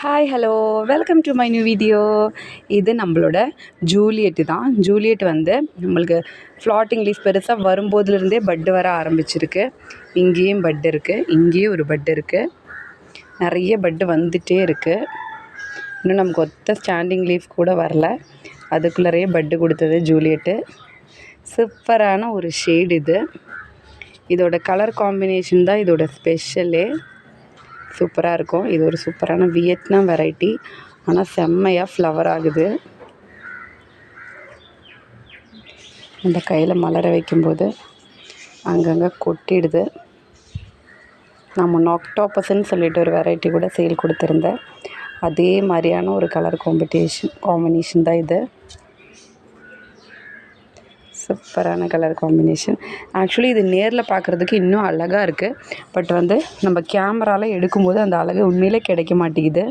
Hi hello welcome to my new video. இது நம்மளோட Juliet தான். ஜூலியட் வந்து நம்மளுக்கு ஃப்ளாட்டிங் லீஃப் பெருசாக வரும்போதுலேருந்தே பட்டு வர ஆரம்பிச்சிருக்கு. இங்கேயும் பட்டு இருக்குது, இங்கேயும் ஒரு பட்டு இருக்குது. நிறைய பட்டு வந்துகிட்டே இருக்குது. இன்னும் நமக்கு ஒத்த ஸ்டாண்டிங் லீஃப் கூட வரல, அதுக்குள்ளறையே பட்டு கொடுத்தது ஜூலியட்டு. சூப்பரான ஒரு ஷேட் இது. இதோட கலர் காம்பினேஷன் தான் இதோட ஸ்பெஷலே. சூப்பராக இருக்கும். இது ஒரு சூப்பரான வியட்நாம் வெரைட்டி. ஆனால் செம்மையாக ஃப்ளவர் ஆகுது. இந்த கையில் மலர வைக்கும்போது அங்கங்கே கொட்டிடுது. நம்ம ஆக்டோபஸ்ன்னு சொல்லிட்டு ஒரு வெரைட்டி கூட சேல் கொடுத்துருந்தேன். அதே மாதிரியான ஒரு கலர் காம்பினேஷன் தான் இது. சூப்பரான கலர் காம்பினேஷன். ஆக்சுவலி இது நேரில் பார்க்குறதுக்கு இன்னும் அழகாக இருக்குது. பட் வந்து நம்ம கேமராவில் எடுக்கும்போது அந்த அழகு உண்மையிலே கிடைக்க மாட்டேங்குது.